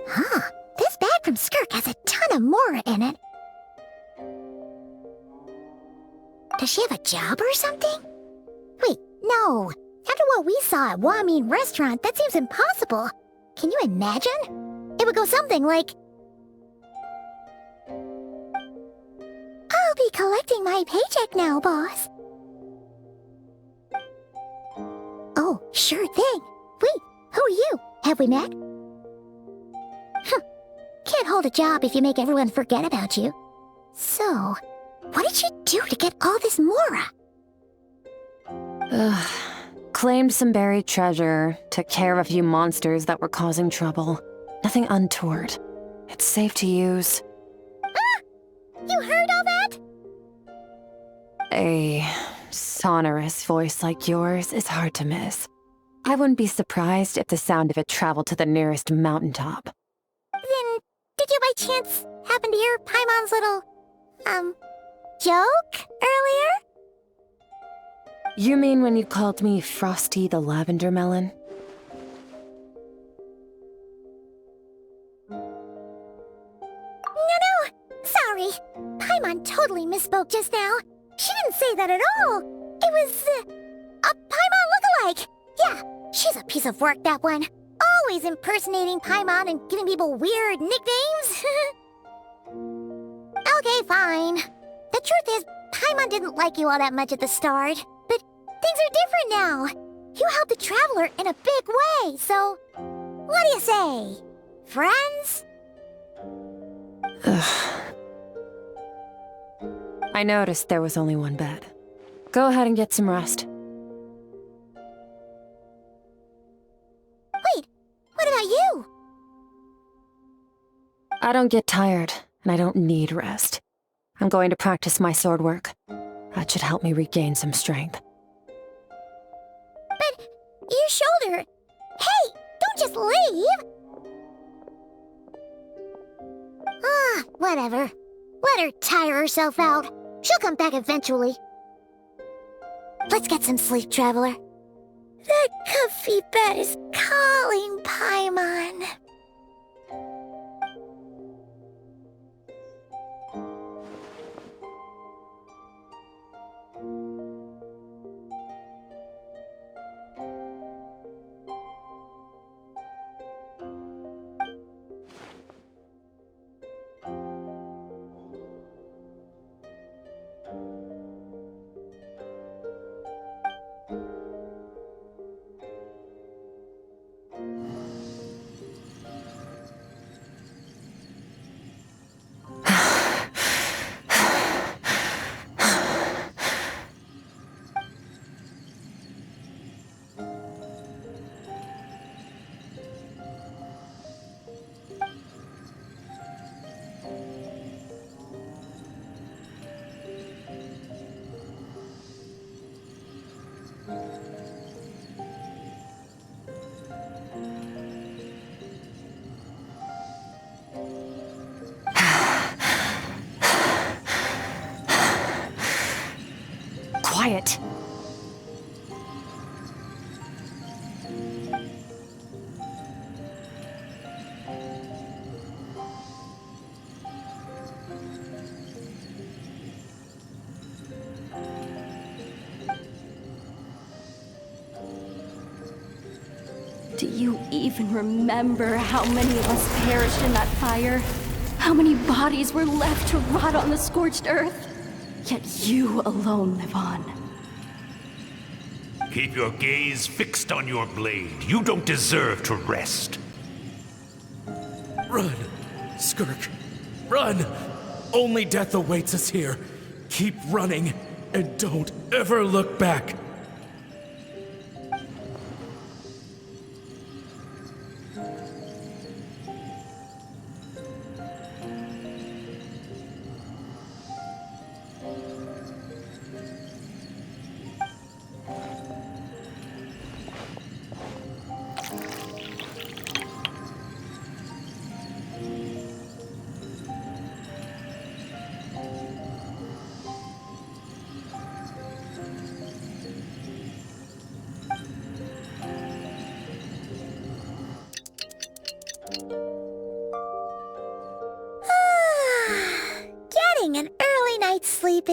Huh. This bag from SKIRK has a ton of Mora in it. Does she have a job or something? Wait, no. After what we saw at Wamin Restaurant, that seems impossible. Can you imagine? It would go something like... I'll be collecting my paycheck now, boss. Oh, sure thing. Wait, who are you? Have we met? Huh. Can't hold a job if you make everyone forget about you. So, what did you do to get all this Mora? Claimed some buried treasure, took care of a few monsters that were causing trouble. Nothing untoward. It's safe to use. Ah! You heard all that? A sonorous voice like yours is hard to miss. I wouldn't be surprised if the sound of it traveled to the nearest mountaintop. Then, did you by chance happen to hear Paimon's little, joke earlier? You mean when you called me Frosty the Lavender Melon? No, sorry. Paimon totally misspoke just now. She didn't say that at all. It was, a Paimon lookalike. Yeah, she's a piece of work, that one. Always impersonating Paimon and giving people weird nicknames. Okay, fine. The truth is, Paimon didn't like you all that much at the start. But things are different now. You helped the Traveler in a big way, so... What do you say? Friends? Ugh. I noticed there was only one bed. Go ahead and get some rest. Wait, what about you? I don't get tired, and I don't need rest. I'm going to practice my sword work. That should help me regain some strength. But your shoulder... Hey, don't just leave! Ah, whatever. Let her tire herself out. She'll come back eventually. Let's get some sleep, Traveler. That comfy bed is calling, Paimon. Quiet. Do you even remember how many of us perished in that fire? How many bodies were left to rot on the scorched earth? Yet you alone live on. Keep your gaze fixed on your blade. You don't deserve to rest. Run, SKIRK. Run! Only death awaits us here. Keep running, and don't ever look back.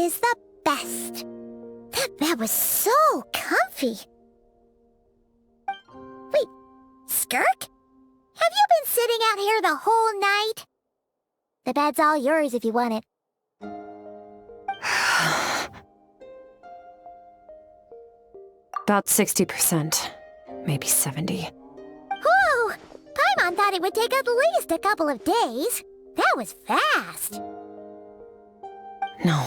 is the best. That bed was so comfy. Wait, Skirk? Have you been sitting out here the whole night? The bed's all yours if you want it. About 60%, maybe 70. Whew! Paimon thought it would take at least a couple of days. That was fast. No,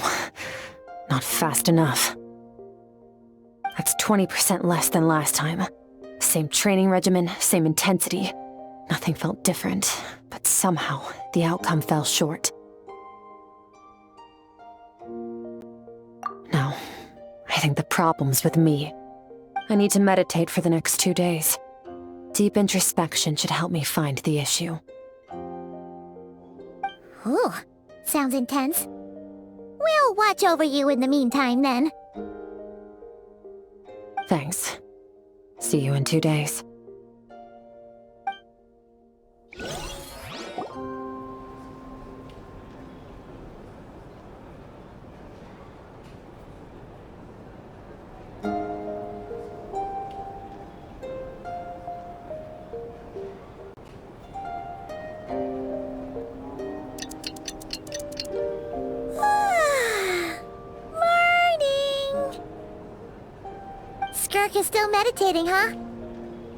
not fast enough. That's 20% less than last time. Same training regimen, same intensity. Nothing felt different, but somehow the outcome fell short. No, I think the problem's with me. I need to meditate for the next 2 days. Deep introspection should help me find the issue. Ooh, sounds intense. We'll watch over you in the meantime, then. Thanks. See you in 2 days. Morning! Skirk is still meditating, huh?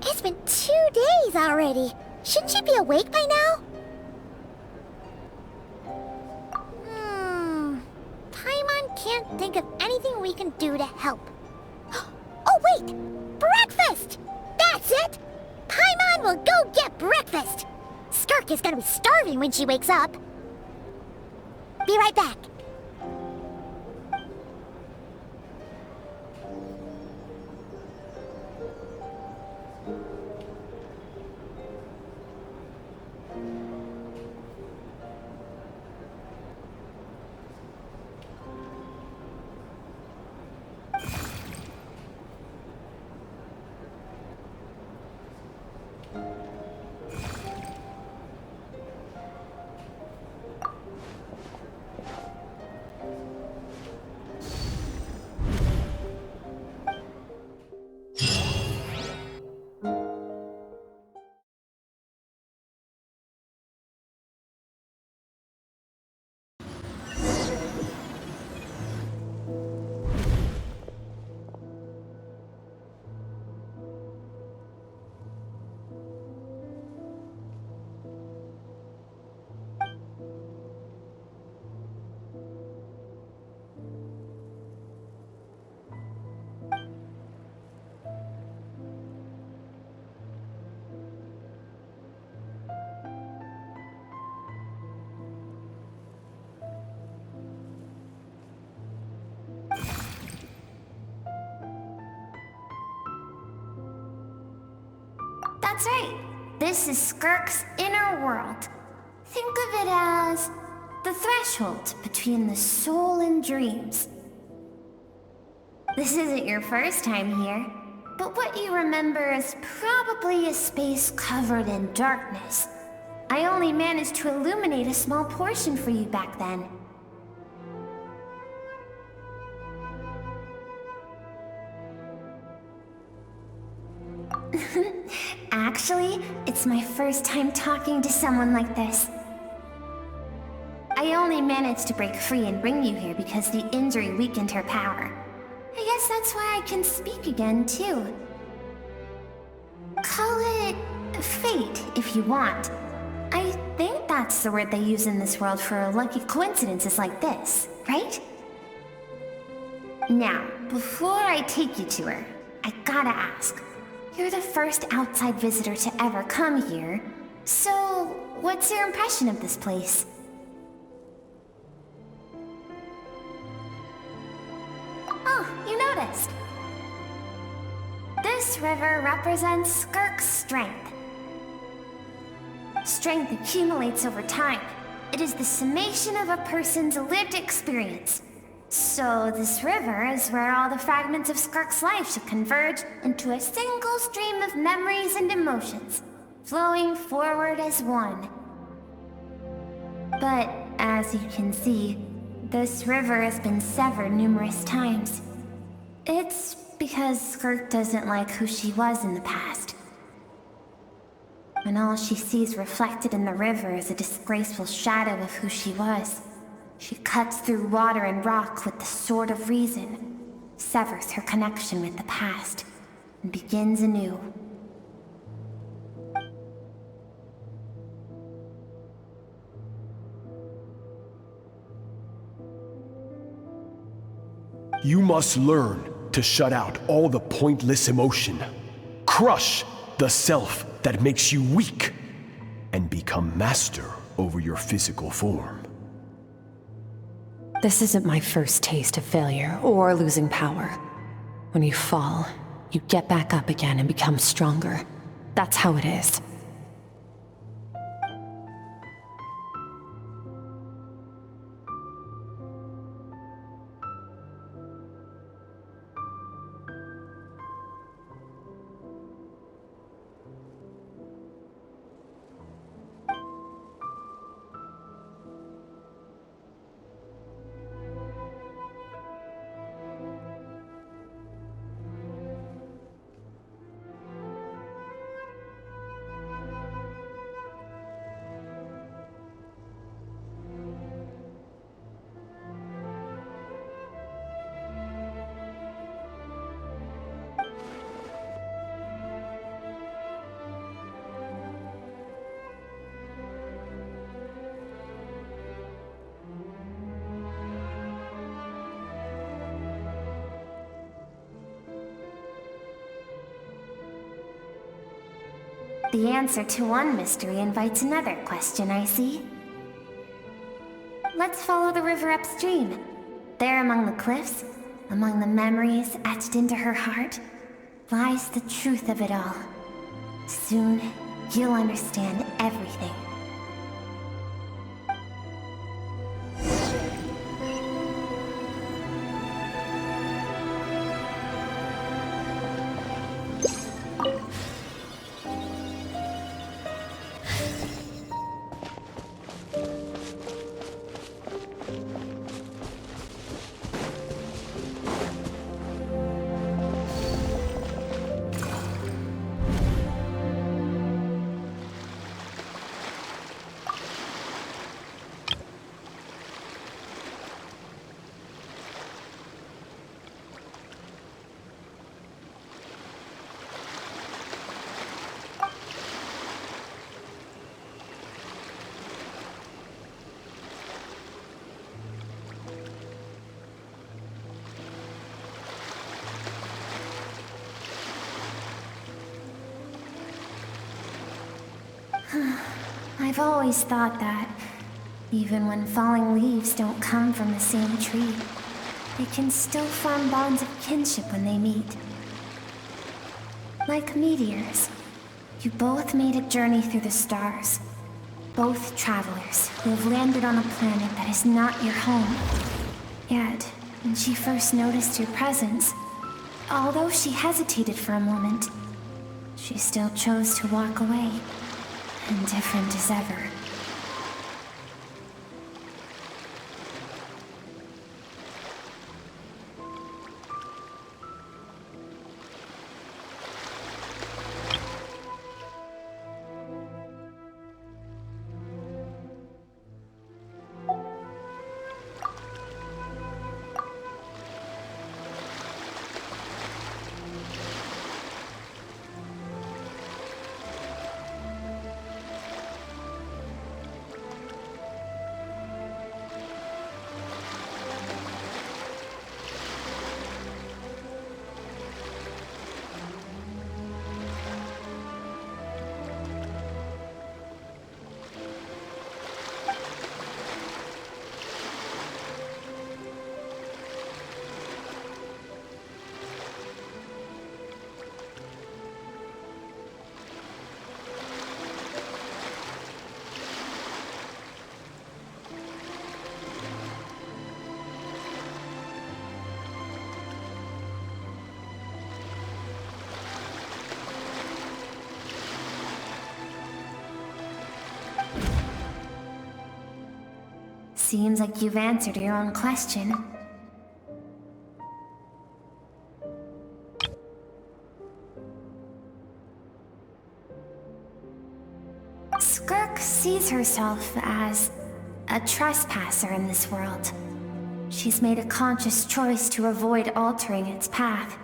It's been 2 days already. Shouldn't she be awake by now? Paimon can't think of anything we can do to help. Oh, wait! Breakfast! That's it! Paimon will go get breakfast! Skirk is gonna be starving when she wakes up. Be right back. That's right. This is SKIRK's inner world. Think of it as the threshold between the soul and dreams. This isn't your first time here, but what you remember is probably a space covered in darkness. I only managed to illuminate a small portion for you back then. Actually, it's my first time talking to someone like this. I only managed to break free and bring you here because the injury weakened her power. I guess that's why I can speak again, too. Call it fate, if you want. I think that's the word they use in this world for lucky coincidences like this, right? Now, before I take you to her, I gotta ask. You're the first outside visitor to ever come here, so what's your impression of this place? Oh, you noticed. This river represents SKIRK's strength. Strength accumulates over time. It is the summation of a person's lived experience. So this river is where all the fragments of SKIRK's life should converge into a single stream of memories and emotions, flowing forward as one. But as you can see, This river has been severed numerous times. It's because SKIRK doesn't like who she was in the past. And all she sees reflected in the river is a disgraceful shadow of who she was. She cuts through water and rock with the sword of reason, severs her connection with the past, and begins anew. You must learn to shut out all the pointless emotion. Crush the self that makes you weak, and become master over your physical form. This isn't my first taste of failure or losing power. When you fall, you get back up again and become stronger. That's how it is. The answer to one mystery invites another question, I see. Let's follow the river upstream. There among the cliffs, among the memories etched into her heart, lies the truth of it all. Soon, you'll understand everything. I've always thought that, even when falling leaves don't come from the same tree, they can still form bonds of kinship when they meet. Like meteors, you both made a journey through the stars. Both travelers who have landed on a planet that is not your home. Yet, when she first noticed your presence, although she hesitated for a moment, she still chose to walk away. Indifferent as ever. Seems like you've answered your own question. SKIRK sees herself as a trespasser in this world. She's made a conscious choice to avoid altering its path.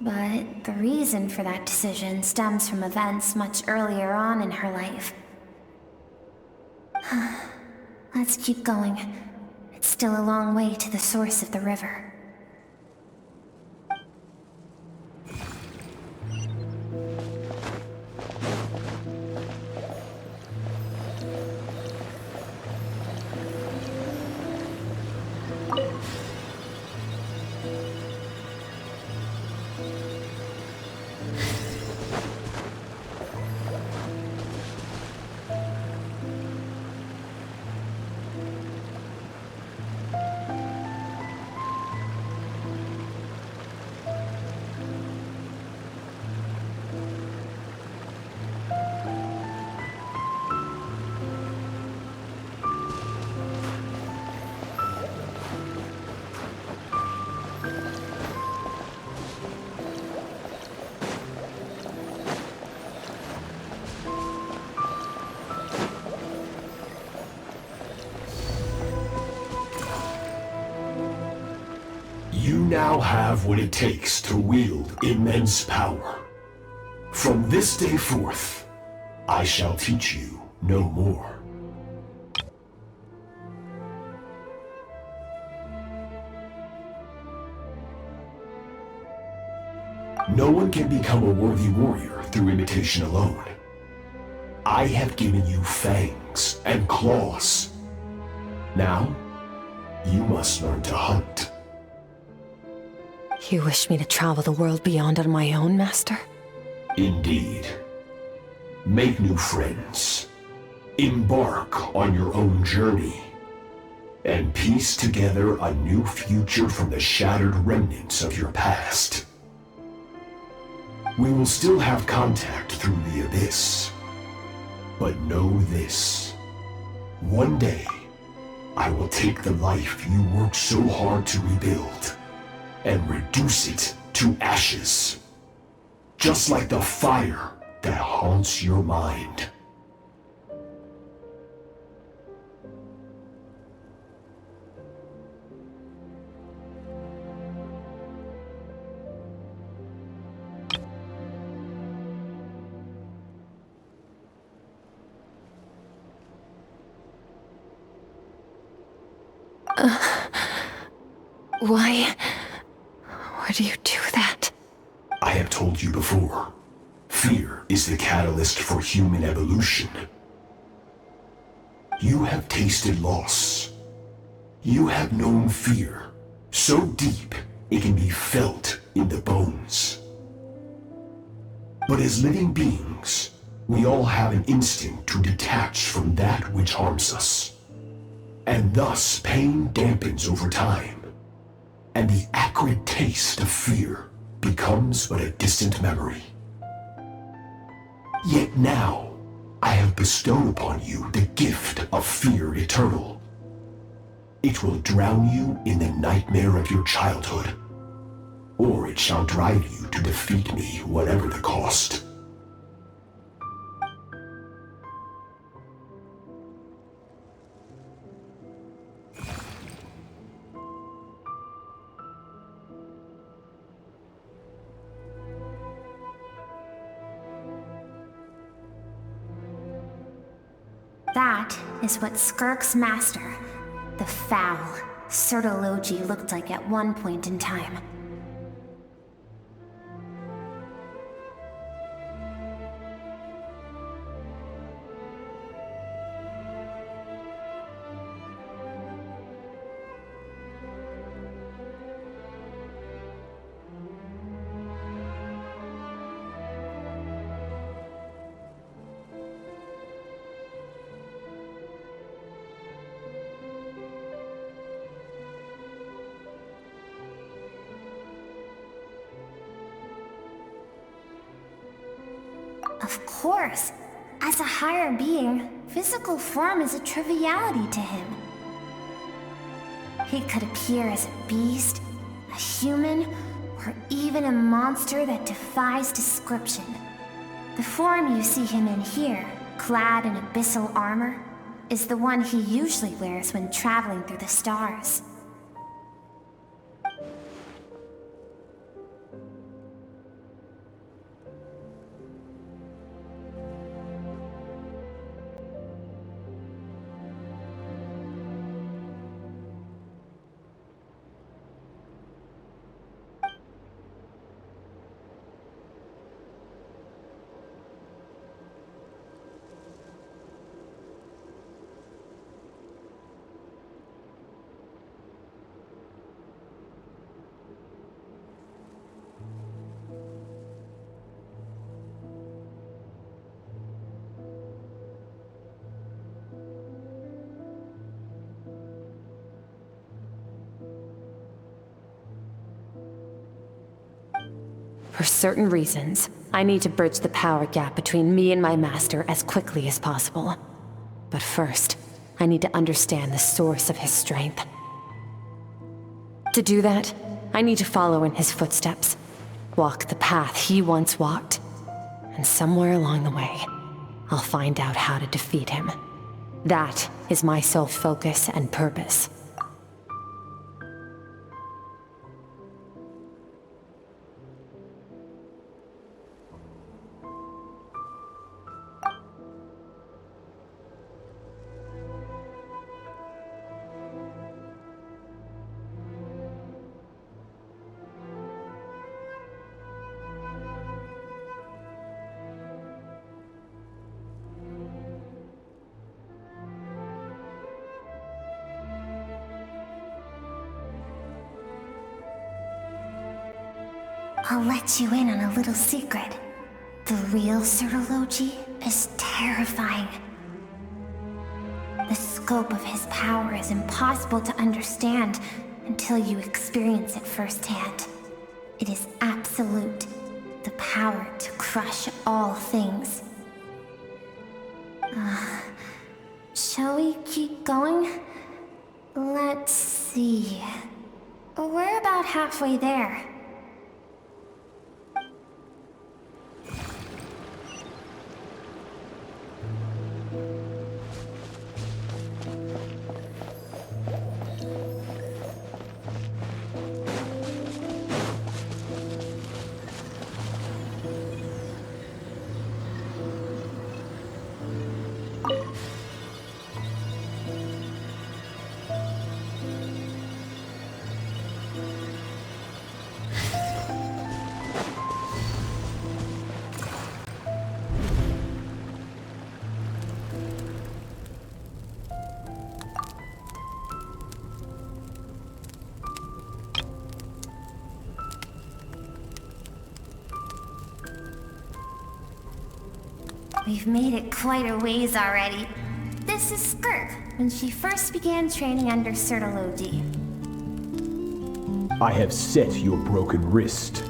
But the reason for that decision stems from events much earlier on in her life. Let's keep going. It's still a long way to the source of the river. You now have what it takes to wield immense power. From this day forth, I shall teach you no more. No one can become a worthy warrior through imitation alone. I have given you fangs and claws. Now, you must learn to hunt. You wish me to travel the world beyond on my own, Master? Indeed. Make new friends. Embark on your own journey. And piece together a new future from the shattered remnants of your past. We will still have contact through the Abyss. But know this. One day, I will take the life you worked so hard to rebuild and reduce it to ashes. Just like the fire that haunts your mind. Why would you do that? I have told you before, fear is the catalyst for human evolution. You have tasted loss. You have known fear, so deep it can be felt in the bones. But as living beings, we all have an instinct to detach from that which harms us. And thus pain dampens over time. And the acrid taste of fear becomes but a distant memory. Yet now, I have bestowed upon you the gift of fear eternal. It will drown you in the nightmare of your childhood, or it shall drive you to defeat me, whatever the cost. That is what SKIRK's master, the foul Sertologi, looked like at one point in time. Of course. As a higher being, physical form is a triviality to him. he could appear as a beast, a human, or even a monster that defies description. The form you see him in here, clad in abyssal armor, is the one he usually wears when traveling through the stars. For certain reasons, I need to bridge the power gap between me and my master as quickly as possible. But first, I need to understand the source of his strength. To do that, I need to follow in his footsteps, walk the path he once walked, and somewhere along the way, I'll find out how to defeat him. That is my sole focus and purpose. I'll let you in on a little secret. The real Certology is terrifying. The scope of his power is impossible to understand until you experience it firsthand. It is absolute, the power to crush all things. Shall we keep going? Let's see. We're about halfway there. We've made it quite a ways already. This is SKIRK, when she first began training under Certology. I have set your broken wrist.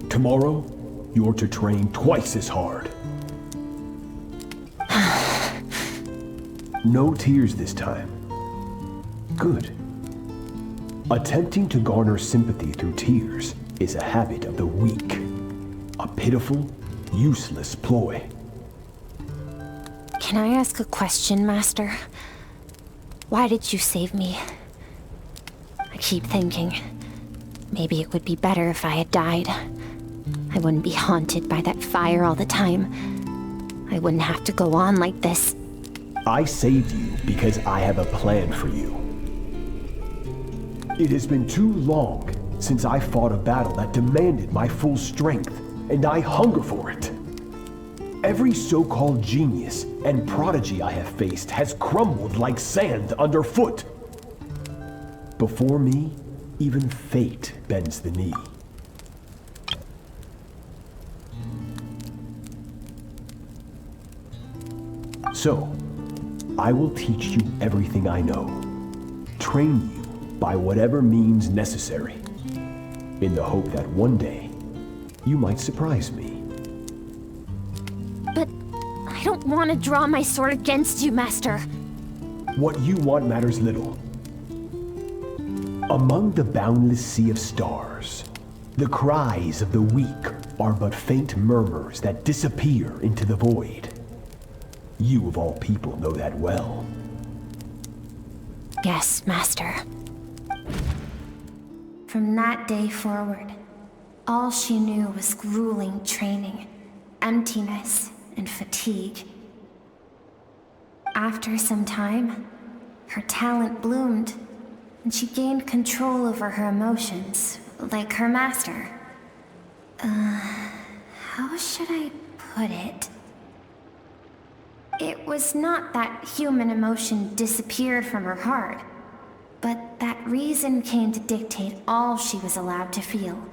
Tomorrow, you're to train twice as hard. No tears this time. Good. Attempting to garner sympathy through tears is a habit of the weak. A pitiful, useless ploy. Can I ask a question, Master? Why did you save me? I keep thinking, maybe it would be better if I had died. I wouldn't be haunted by that fire all the time. I wouldn't have to go on like this. I saved you because I have a plan for you. It has been too long since I fought a battle that demanded my full strength, and I hunger for it. Every so-called genius and prodigy I have faced has crumbled like sand underfoot. Before me, even fate bends the knee. So, I will teach you everything I know. Train you by whatever means necessary, in the hope that one day, you might surprise me. But I don't want to draw my sword against you, Master. What you want matters little. Among the boundless sea of stars, the cries of the weak are but faint murmurs that disappear into the void. You of all people know that well. Yes, Master. From that day forward, all she knew was grueling training, emptiness, and fatigue. After some time, her talent bloomed, and she gained control over her emotions, like her master. How should I put it? It was not that human emotion disappeared from her heart, but that reason came to dictate all she was allowed to feel.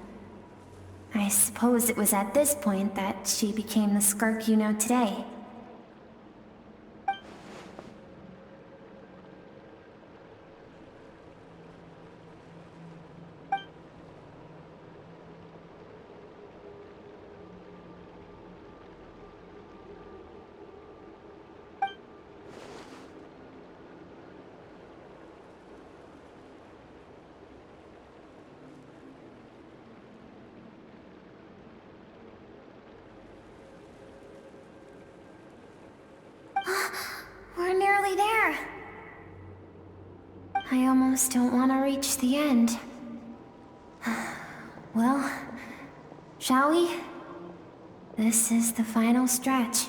I suppose it was at this point that she became the SKIRK you know today. We're nearly there. I almost don't want to reach the end. Well, shall we? This is the final stretch.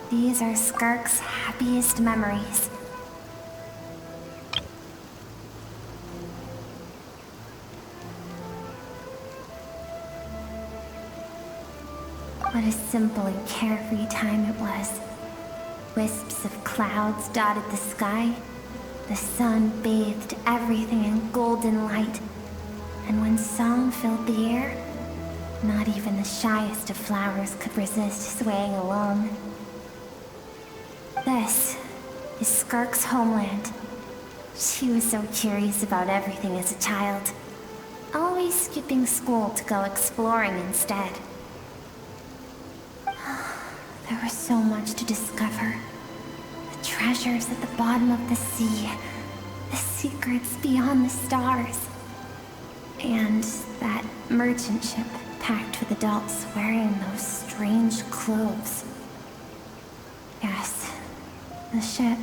These are SKIRK's happiest memories. What a simple and carefree time it was. Wisps of clouds dotted the sky. The sun bathed everything in golden light. And when song filled the air, not even the shyest of flowers could resist swaying along. This is SKIRK's homeland. She was so curious about everything as a child, always skipping school to go exploring instead. There was so much to discover. The treasures at the bottom of the sea, the secrets beyond the stars, and that merchant ship packed with adults wearing those strange clothes. Yes. The ship.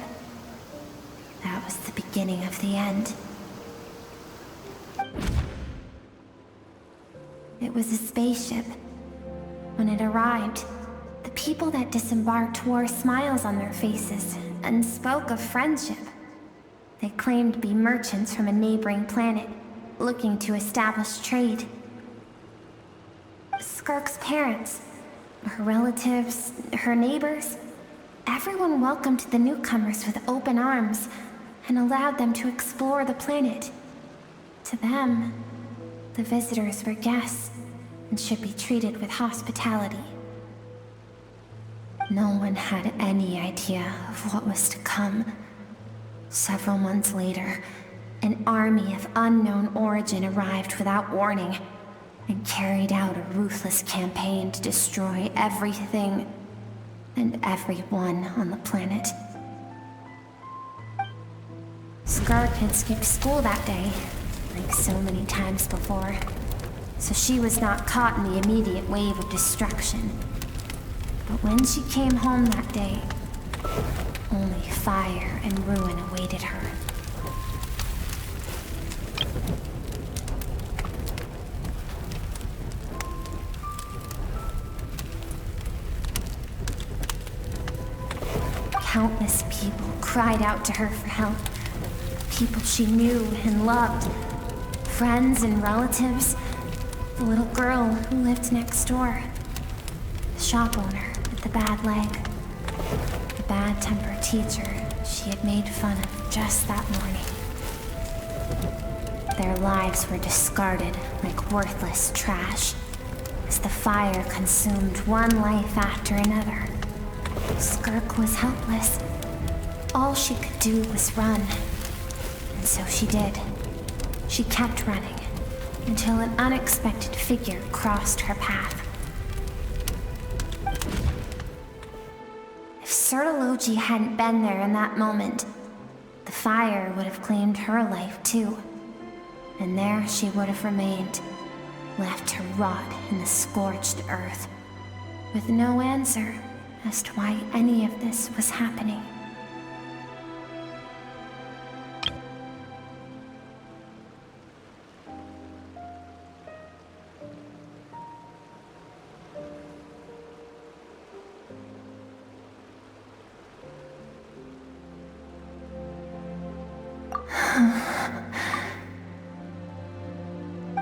That was the beginning of the end. It was a spaceship. When it arrived, the people that disembarked wore smiles on their faces and spoke of friendship. They claimed to be merchants from a neighboring planet, looking to establish trade. SKIRK's parents, her relatives, her neighbors, everyone welcomed the newcomers with open arms and allowed them to explore the planet. To them, the visitors were guests and should be treated with hospitality. No one had any idea of what was to come. Several months later, an army of unknown origin arrived without warning and carried out a ruthless campaign to destroy everything and everyone on the planet. SKIRK had skipped school that day, like so many times before, so she was not caught in the immediate wave of destruction. But when she came home that day, Only fire and ruin awaited her. Countless people cried out to her for help. People she knew and loved. Friends and relatives. The little girl who lived next door. The shop owner with the bad leg. The bad-tempered teacher she had made fun of just that morning. Their lives were discarded like worthless trash as the fire consumed one life after another. SKIRK was helpless. All she could do was run. And so she did. She kept running until an unexpected figure crossed her path. If Sertology hadn't been there in that moment, the fire would have claimed her life too. And there she would have remained, left to rot in the scorched earth, with no answer as to why any of this was happening.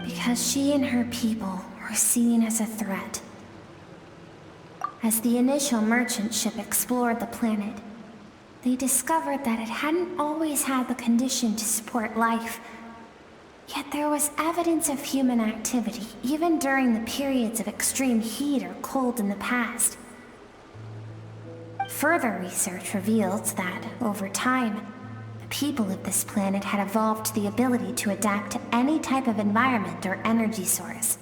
Because she and her people were seen as a threat. As the initial merchant ship explored the planet, they discovered that it hadn't always had the condition to support life. Yet there was evidence of human activity, even during the periods of extreme heat or cold in the past. Further research revealed that, over time, the people of this planet had evolved the ability to adapt to any type of environment or energy source.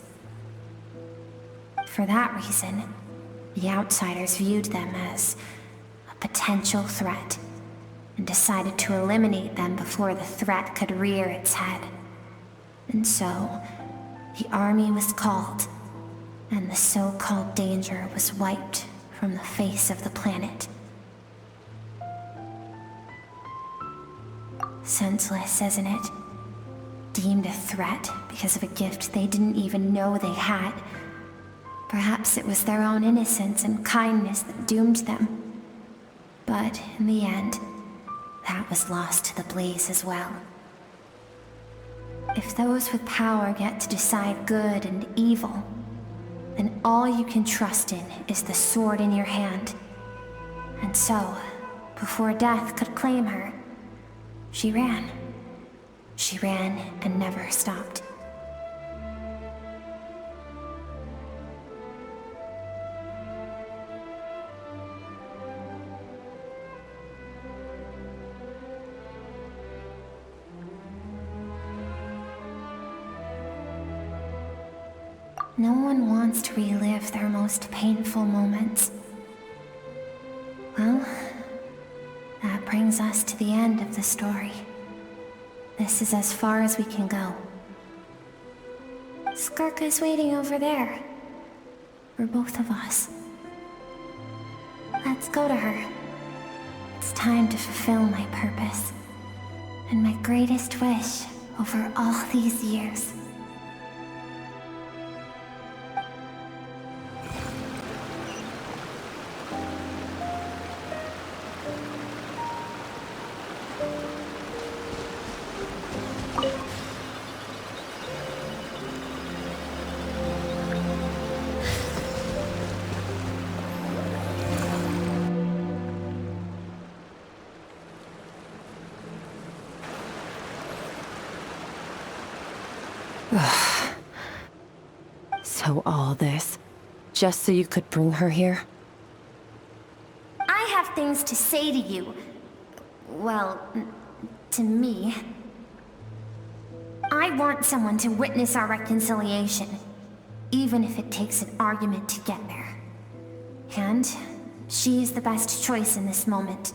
For that reason, the outsiders viewed them as a potential threat and decided to eliminate them before the threat could rear its head. And so, the army was called, and the so-called danger was wiped from the face of the planet. Senseless, isn't it? Deemed a threat because of a gift they didn't even know they had. Perhaps it was their own innocence and kindness that doomed them. But in the end, that was lost to the blaze as well. If those with power get to decide good and evil, then all you can trust in is the sword in your hand. And so, before death could claim her, she ran. She ran and never stopped. No one wants to relive their most painful moments. Well, that brings us to the end of the story. This is as far as we can go. SKIRK is waiting over there. For both of us. Let's go to her. It's time to fulfill my purpose. And my greatest wish over all these years. So all this, just so you could bring her here? I have things to say to you. Well, to me. I want someone to witness our reconciliation, even if it takes an argument to get there. And she is the best choice in this moment.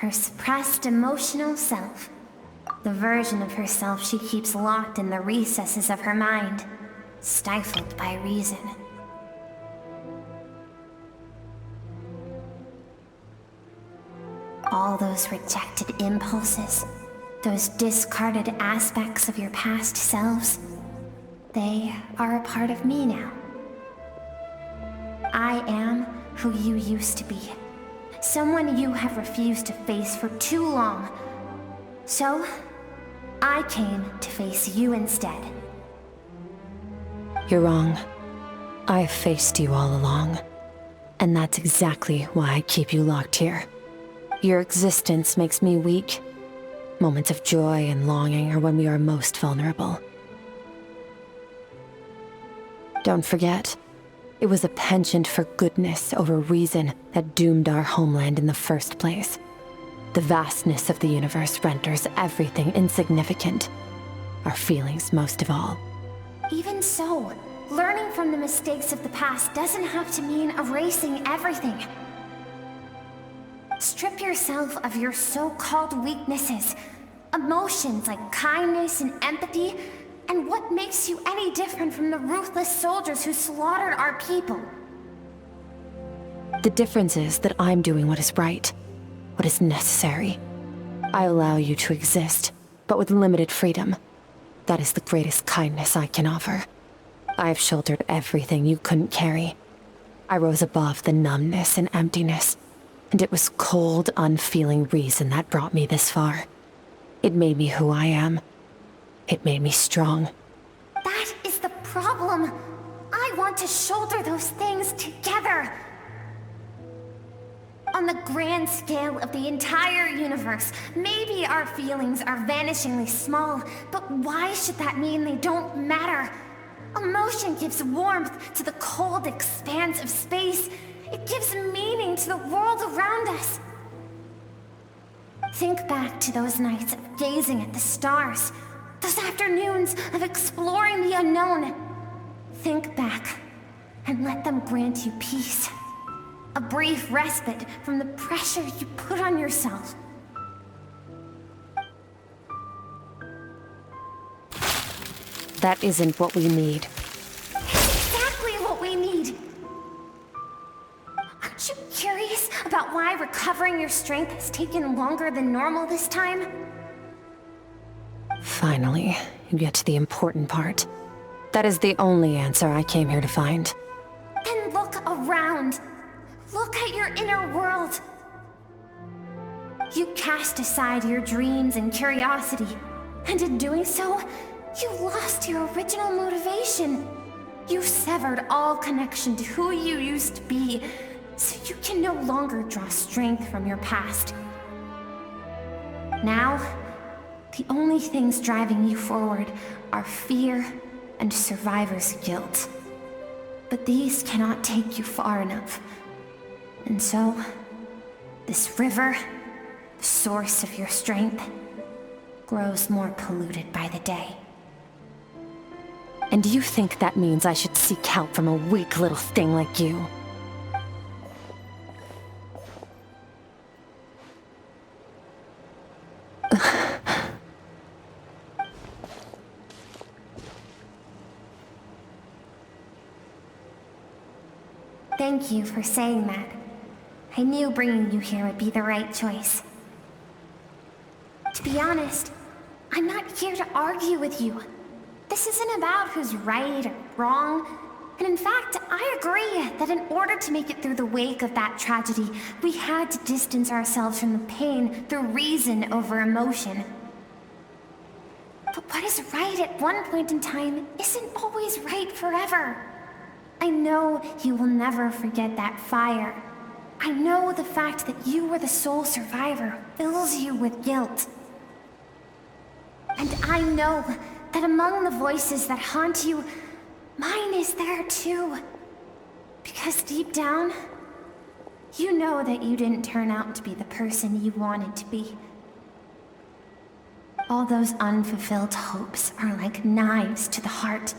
Her suppressed emotional self. The version of herself she keeps locked in the recesses of her mind, stifled by reason. All those rejected impulses, those discarded aspects of your past selves, they are a part of me now. I am who you used to be. Someone you have refused to face for too long. So, I came to face you instead. You're wrong. I've faced you all along. And that's exactly why I keep you locked here. Your existence makes me weak. Moments of joy and longing are when we are most vulnerable. Don't forget, it was a penchant for goodness over reason that doomed our homeland in the first place. The vastness of the universe renders everything insignificant. Our feelings most of all. Even so, learning from the mistakes of the past doesn't have to mean erasing everything. Strip yourself of your so-called weaknesses, emotions like kindness and empathy, and what makes you any different from the ruthless soldiers who slaughtered our people? The difference is that I'm doing what is right, what is necessary. I allow you to exist, but with limited freedom. That is the greatest kindness I can offer. I've shouldered everything you couldn't carry. I rose above the numbness and emptiness, and it was cold, unfeeling reason that brought me this far. It made me who I am. It made me strong. That is the problem. I want to shoulder those things together. On the grand scale of the entire universe, maybe our feelings are vanishingly small, but why should that mean they don't matter? Emotion gives warmth to the cold expanse of space. It gives meaning to the world around us. Think back to those nights of gazing at the stars, those afternoons of exploring the unknown. Think back and let them grant you peace. A brief respite from the pressure you put on yourself. That isn't what we need. It's exactly what we need. Aren't you curious about why recovering your strength has taken longer than normal this time? Finally, you get to the important part. That is the only answer I came here to find. Then look around. Look at your inner world. You cast aside your dreams and curiosity, and in doing so, you lost your original motivation. You severed all connection to who you used to be, so you can no longer draw strength from your past. Now, the only things driving you forward are fear and survivor's guilt. But these cannot take you far enough. And so, this river, the source of your strength, grows more polluted by the day. And you think that means I should seek help from a weak little thing like you? Thank you for saying that. I knew bringing you here would be the right choice. To be honest, I'm not here to argue with you. This isn't about who's right or wrong. And in fact, I agree that in order to make it through the wake of that tragedy, we had to distance ourselves from the pain through reason over emotion. But what is right at one point in time isn't always right forever. I know you will never forget that fire. I know the fact that you were the sole survivor fills you with guilt. And I know that among the voices that haunt you, mine is there too. Because deep down, you know that you didn't turn out to be the person you wanted to be. All those unfulfilled hopes are like knives to the heart.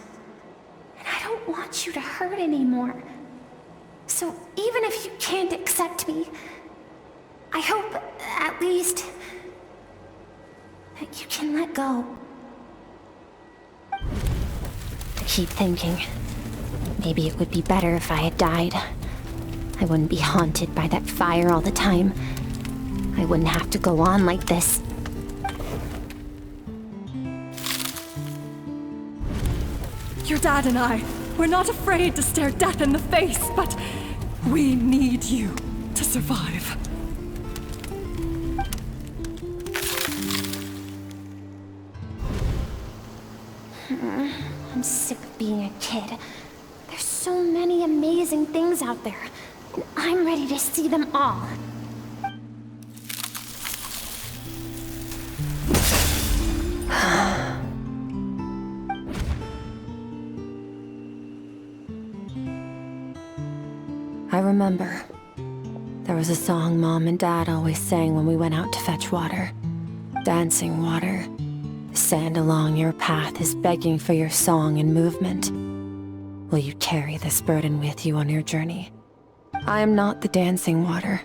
And I don't want you to hurt anymore. So even if you can't accept me, I hope, at least, that you can let go. I keep thinking, maybe it would be better if I had died. I wouldn't be haunted by that fire all the time. I wouldn't have to go on like this. Your dad and I, we're not afraid to stare death in the face, but we need you to survive. I'm sick of being a kid. There's so many amazing things out there, and I'm ready to see them all. I remember. There was a song Mom and Dad always sang when we went out to fetch water. Dancing water. The sand along your path is begging for your song and movement. Will you carry this burden with you on your journey? I am not the dancing water,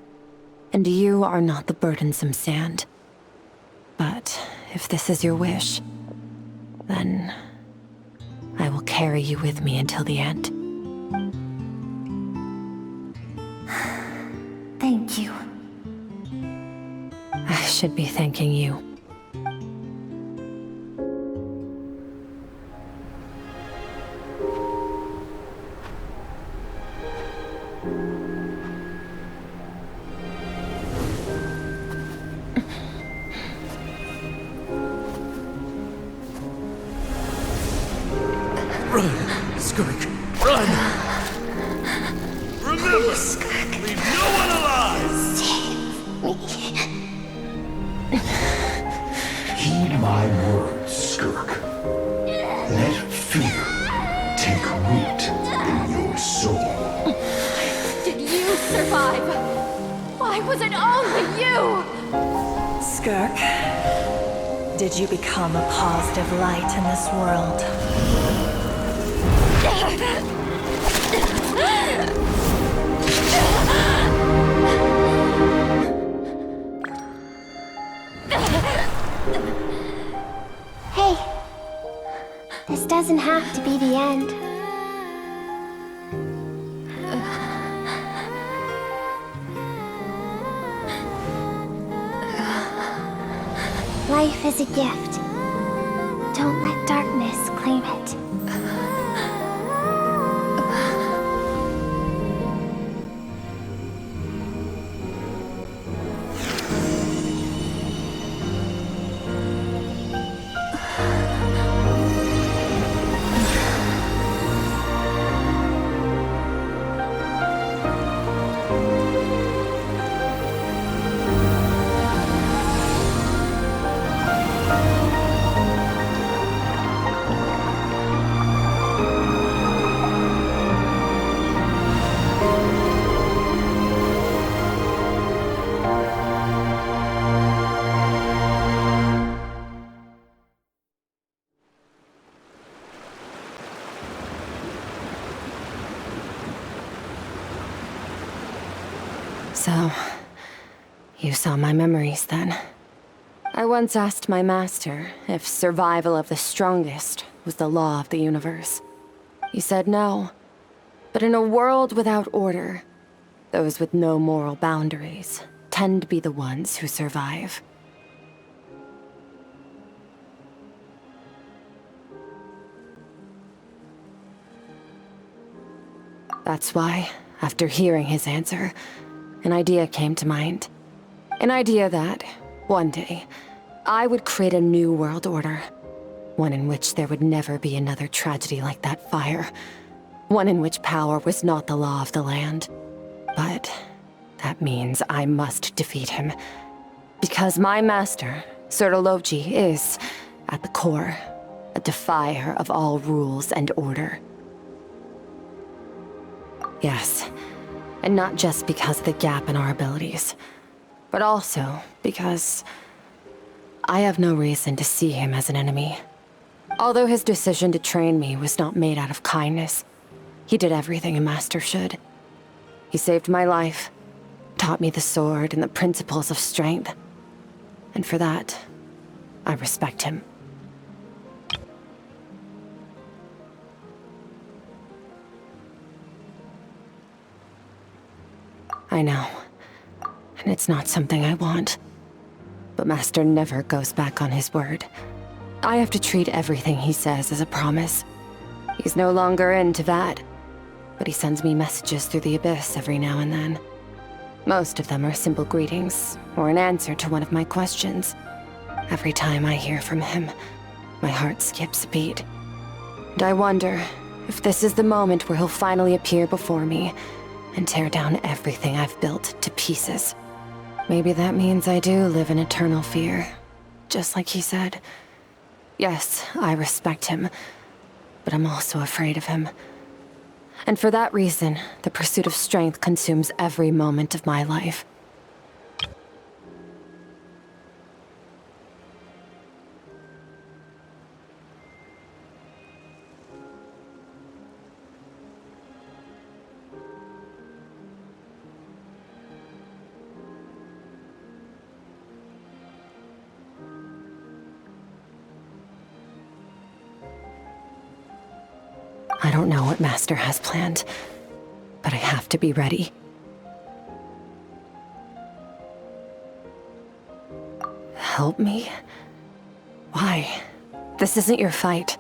and you are not the burdensome sand. But if this is your wish, then I will carry you with me until the end. Thank you. I should be thanking you. Run, SKIRK, run! Remember, leave no one alive! Heed my words, SKIRK. Let fear take root in your soul. Did you survive? Why was it only you? SKIRK, did you become a positive light in this world? Hey, this doesn't have to be the end. Life is a gift. Don't let darkness claim it. So, you saw my memories then. I once asked my master if survival of the strongest was the law of the universe. He said no. But in a world without order, those with no moral boundaries tend to be the ones who survive. That's why, after hearing his answer, an idea came to mind. An idea that, one day, I would create a new world order. One in which there would never be another tragedy like that fire. One in which power was not the law of the land. But that means I must defeat him. Because my master, Sertologi, is, at the core, a defier of all rules and order. Yes. And not just because of the gap in our abilities, but also because I have no reason to see him as an enemy. Although his decision to train me was not made out of kindness, he did everything a master should. He saved my life, taught me the sword and the principles of strength. And for that, I respect him. I know, and it's not something I want. But Master never goes back on his word. I have to treat everything he says as a promise. He's no longer into that, but he sends me messages through the abyss every now and then. Most of them are simple greetings, or an answer to one of my questions. Every time I hear from him, my heart skips a beat. And I wonder if this is the moment where he'll finally appear before me and tear down everything I've built to pieces. Maybe that means I do live in eternal fear, just like he said. Yes, I respect him, but I'm also afraid of him. And for that reason, the pursuit of strength consumes every moment of my life. I don't know what Master has planned, but I have to be ready. Help me? Why? This isn't your fight.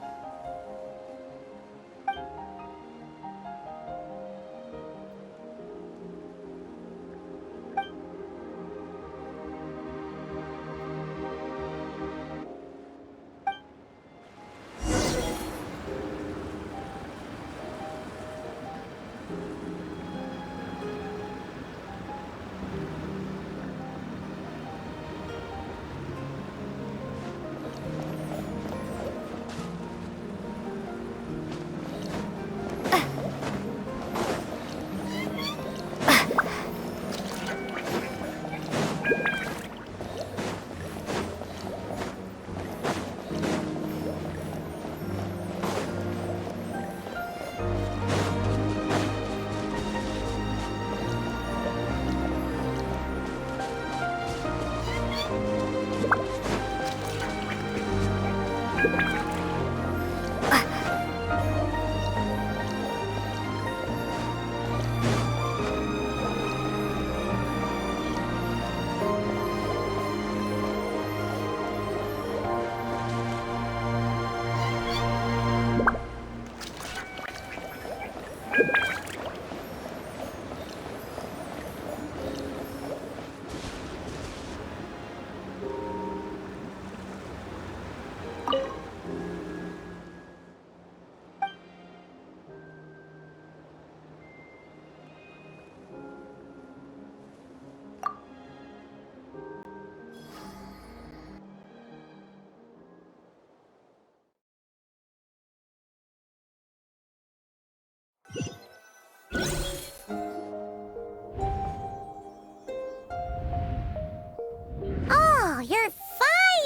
Oh, you're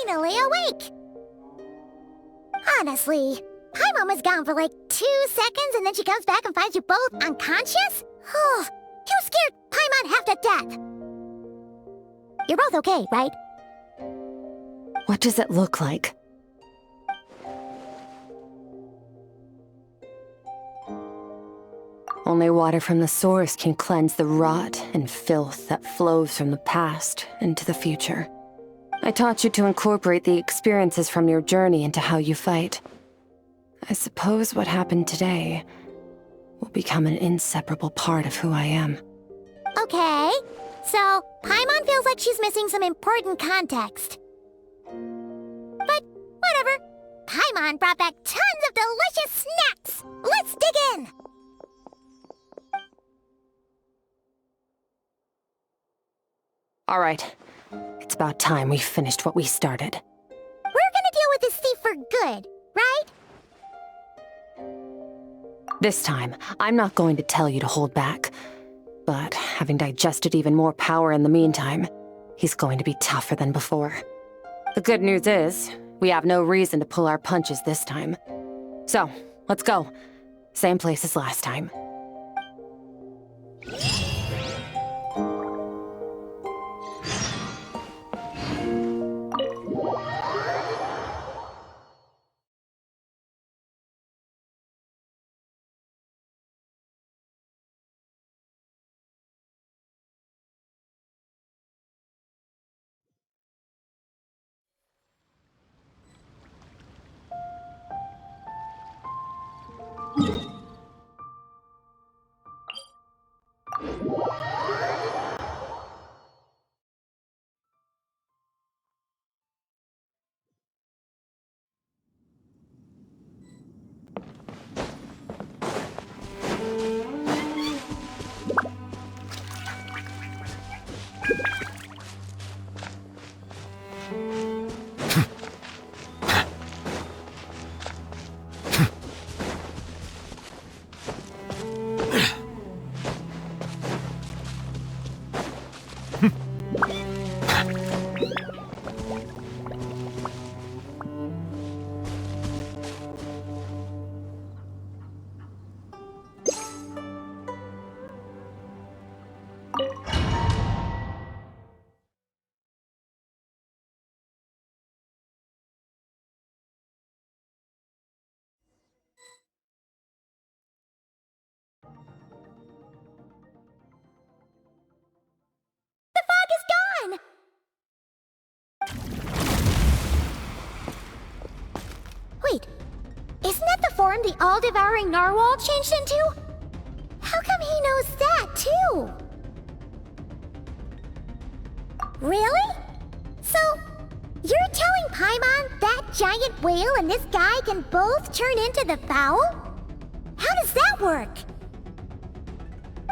finally awake! Honestly, Paimon was gone for like 2 seconds and then she comes back and finds you both unconscious? Oh, you scared Paimon half to death! You're both okay, right? What does it look like? Only water from the source can cleanse the rot and filth that flows from the past into the future. I taught you to incorporate the experiences from your journey into how you fight. I suppose what happened today will become an inseparable part of who I am. Okay, so Paimon feels like she's missing some important context. But whatever. Paimon brought back tons of delicious snacks! Let's dig in! All right, it's about time we finished what we started. We're gonna deal with this thief for good, right? This time, I'm not going to tell you to hold back. But having digested even more power in the meantime, he's going to be tougher than before. The good news is, we have no reason to pull our punches this time. So, let's go. Same place as last time. Wait, isn't that the form the all-devouring narwhal changed into? How come he knows that, too? Really? So, you're telling Paimon that giant whale and this guy can both turn into the fowl? How does that work?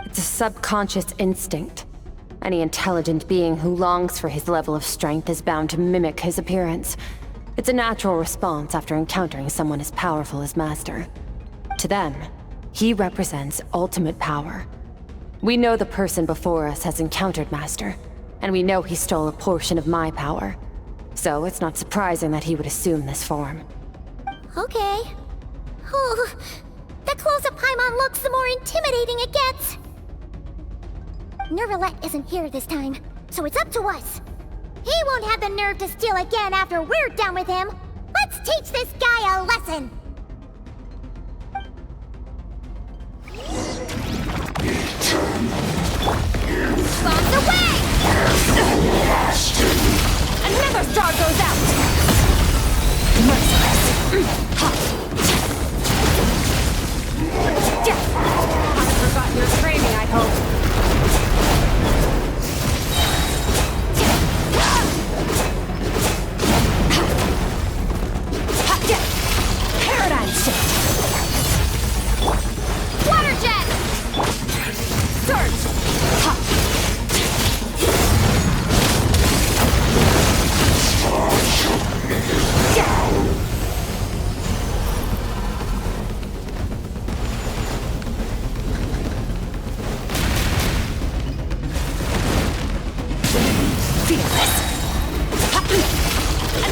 It's a subconscious instinct. Any intelligent being who longs for his level of strength is bound to mimic his appearance. It's a natural response after encountering someone as powerful as Master. To them, he represents ultimate power. We know the person before us has encountered Master, and we know he stole a portion of my power. So it's not surprising that he would assume this form. Okay. Oh, the closer Paimon looks, the more intimidating it gets. Nervalette isn't here this time, so it's up to us. He won't have the nerve to steal again after we're done with him. Let's teach this guy a lesson. Bombs away! Another star goes out! Merciless. Haven't forgotten your training, I hope. Paradigm shift! Water jet! Surge! Fearless!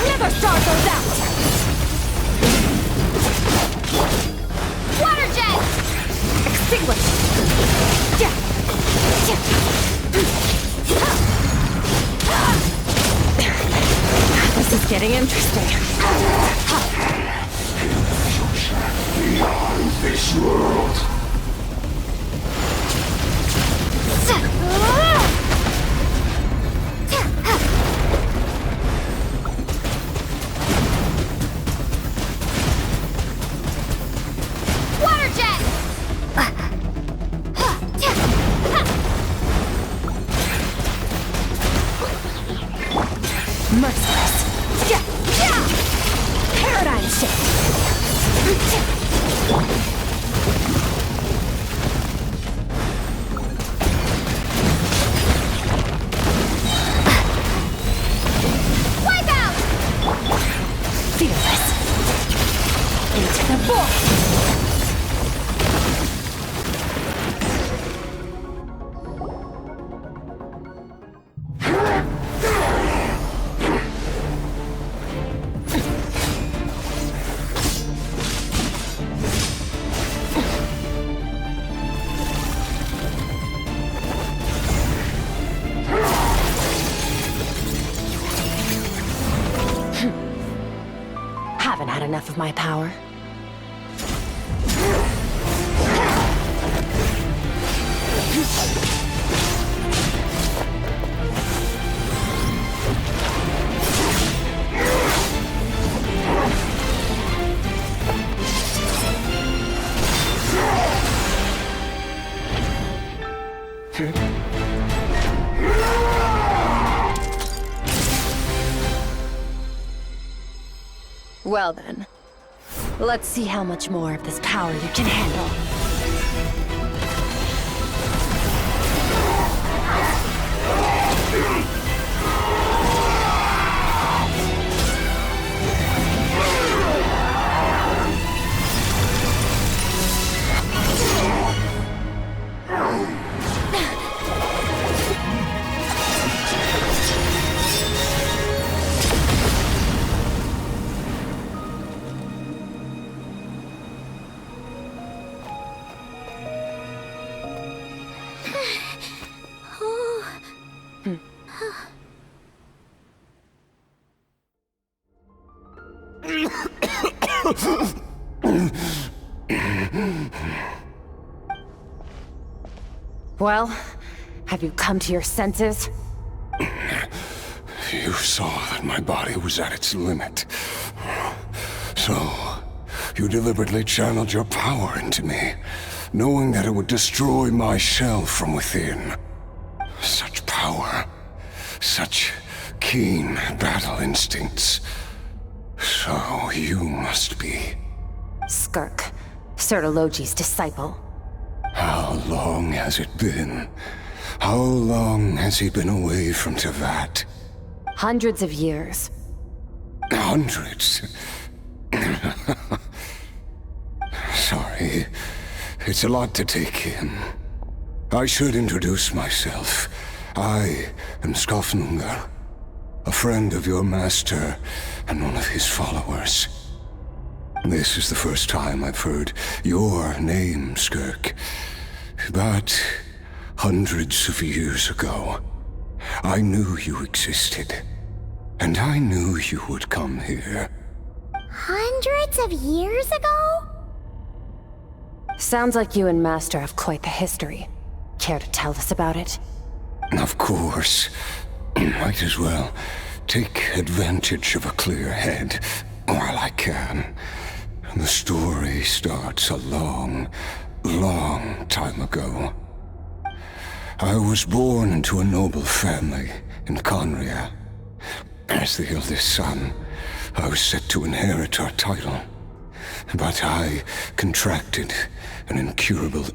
Another star goes out! Water jet! Extinguish! This is getting interesting. Beyond this world. Water jet! Merciless. Paradigm shift. Wipe out! Fearless. Into the void. Haven't had enough of my power. Well then, let's see how much more of this power you can handle. Well, have you come to your senses? You saw that my body was at its limit. So, you deliberately channeled your power into me, knowing that it would destroy my shell from within. Such power, such keen battle instincts. So you must be... SKIRK, Sertologi's disciple. How long has it been? How long has he been away from Tevat? Hundreds of years. Hundreds? Sorry, it's a lot to take in. I should introduce myself. I am Skofnungar, a friend of your master and one of his followers. This is the first time I've heard your name, SKIRK. But hundreds of years ago, I knew you existed. And I knew you would come here. Hundreds of years ago? Sounds like you and Master have quite the history. Care to tell us about it? Of course. Might as well take advantage of a clear head while I can. The story starts a long, long time ago. I was born into a noble family in Conria. As the eldest son, I was set to inherit our title. But I contracted an incurable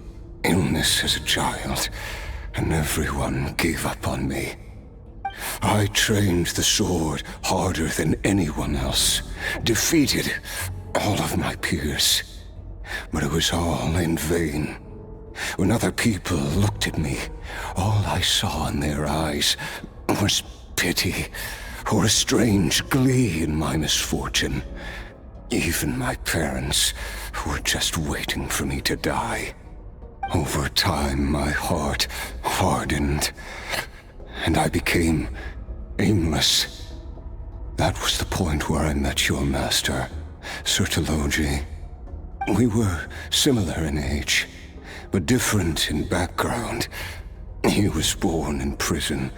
illness as a child, and everyone gave up on me. I trained the sword harder than anyone else, defeated all of my peers. But it was all in vain. When other people looked at me, all I saw in their eyes was pity, or a strange glee in my misfortune. Even my parents were just waiting for me to die. Over time, my heart hardened, and I became aimless. That was the point where I met your master, Sertologi. We were similar in age, but different in background. He was born in prison,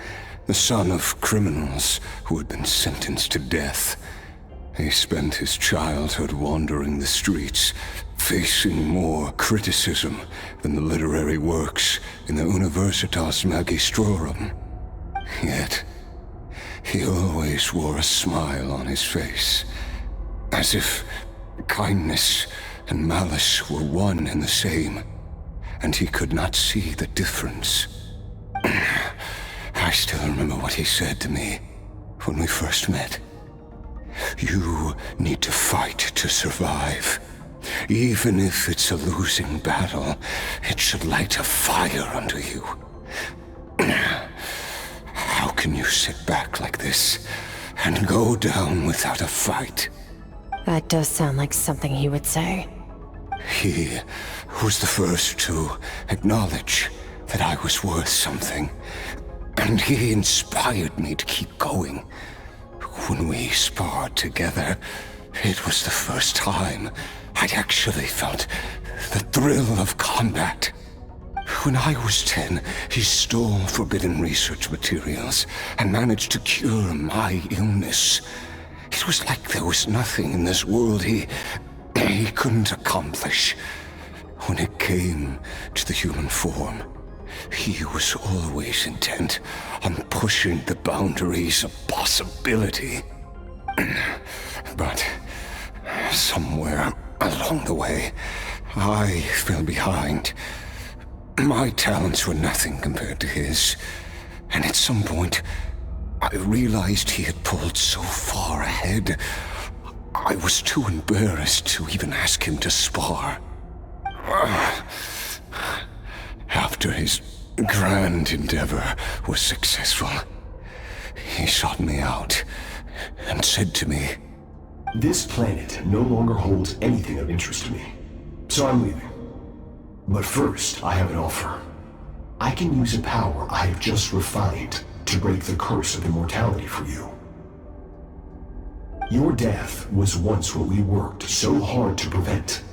the son of criminals who had been sentenced to death. He spent his childhood wandering the streets, facing more criticism than the literary works in the Universitas Magistrorum. Yet, he always wore a smile on his face, as if kindness and malice were one and the same, and he could not see the difference. I still remember what he said to me when we first met. You need to fight to survive. Even if it's a losing battle, it should light a fire under you. How can you sit back like this and go down without a fight? That does sound like something he would say. He was the first to acknowledge that I was worth something, and he inspired me to keep going. When we sparred together, it was the first time I'd actually felt the thrill of combat. When I was 10, he stole forbidden research materials and managed to cure my illness. It was like there was nothing in this world he couldn't accomplish. When it came to the human form, he was always intent on pushing the boundaries of possibility. But somewhere along the way, I fell behind. My talents were nothing compared to his, and at some point, I realized he had pulled so far ahead, I was too embarrassed to even ask him to spar. After his grand endeavor was successful, he sought me out and said to me, "This planet no longer holds anything of interest to me, so I'm leaving. But first, I have an offer. I can use a power I have just refined to break the curse of immortality for you. Your death was once what we worked so hard to prevent.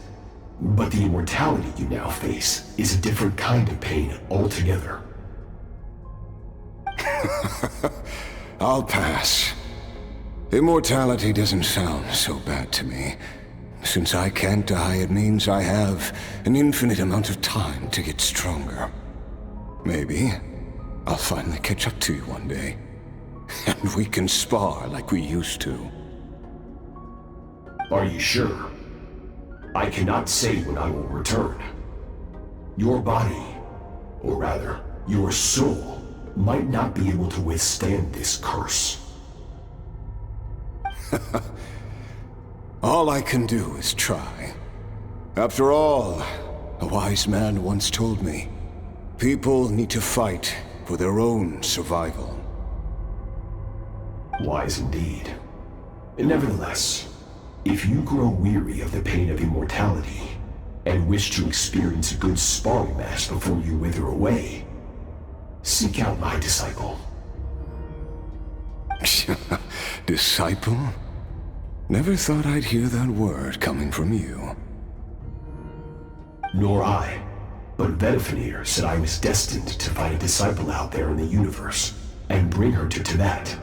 But the immortality you now face is a different kind of pain altogether." I'll pass. Immortality doesn't sound so bad to me. Since I can't die, it means I have an infinite amount of time to get stronger. Maybe I'll finally catch up to you one day, and we can spar like we used to. Are you sure? I cannot say when I will return. Your body, or rather, your soul, might not be able to withstand this curse. All I can do is try. After all, a wise man once told me, people need to fight for their own survival. Wise indeed. Nevertheless, if you grow weary of the pain of immortality, and wish to experience a good sparring match before you wither away, seek out my disciple. Disciple? Never thought I'd hear that word coming from you. Nor I. But Vedifenir said I was destined to find a disciple out there in the universe, and bring her to Tibet.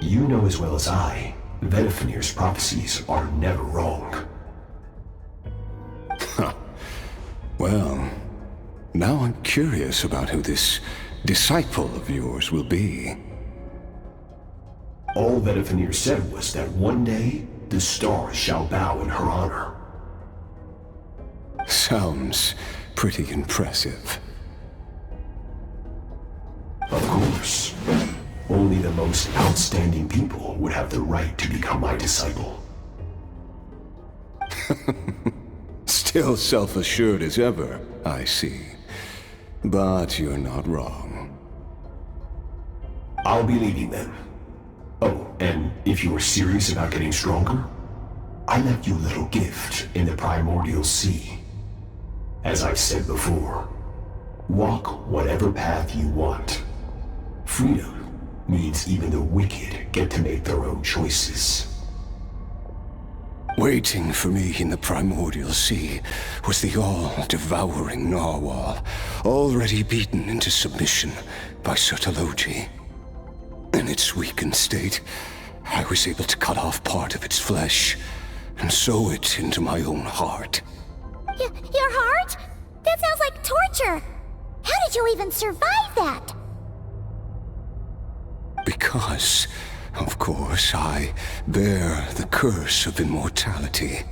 You know as well as I, Vedifenir's prophecies are never wrong. Well, now I'm curious about who this disciple of yours will be. All Vedifenir said was that one day, the stars shall bow in her honor. Sounds pretty impressive. Of course. Only the most outstanding people would have the right to become my disciple. Still self-assured as ever, I see. But you're not wrong. I'll be leaving then. Oh, and if you are serious about getting stronger, I left you a little gift in the primordial sea. As I've said before, walk whatever path you want. Freedom means even the wicked get to make their own choices. Waiting for me in the primordial sea was the all-devouring narwhal, already beaten into submission by Sertologi. In its weakened state, I was able to cut off part of its flesh and sew it into my own heart. Your heart? That sounds like torture! How did you even survive that? Because, of course, I bear the curse of immortality.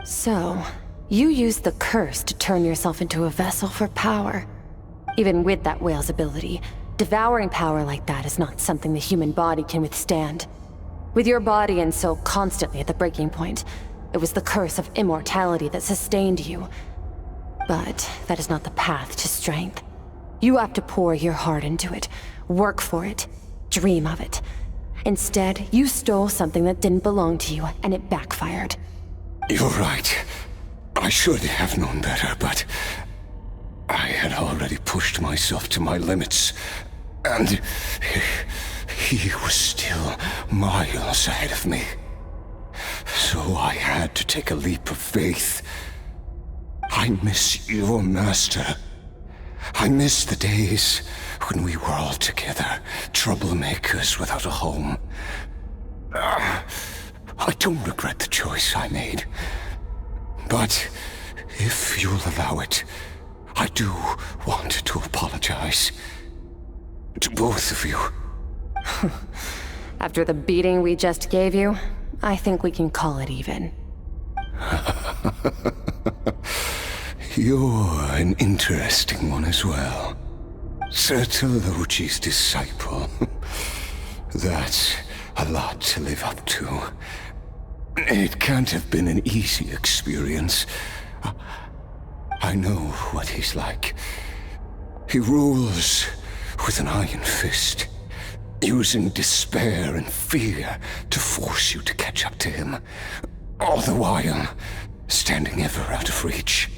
So, you used the curse to turn yourself into a vessel for power. Even with that whale's ability, devouring power like that is not something the human body can withstand. With your body and soul constantly at the breaking point, it was the curse of immortality that sustained you. But that is not the path to strength. You have to pour your heart into it, work for it, dream of it. Instead, you stole something that didn't belong to you, and it backfired. You're right. I should have known better, but I had already pushed myself to my limits, and he was still miles ahead of me. So I had to take a leap of faith. I miss your master. I miss the days when we were all together, troublemakers without a home. I don't regret the choice I made. But if you'll allow it, I do want to apologize. To both of you. After the beating we just gave you, I think we can call it even. You're an interesting one as well. Sertologi's disciple. That's a lot to live up to. It can't have been an easy experience. I know what he's like. He rules with an iron fist, using despair and fear to force you to catch up to him, all the while standing ever out of reach.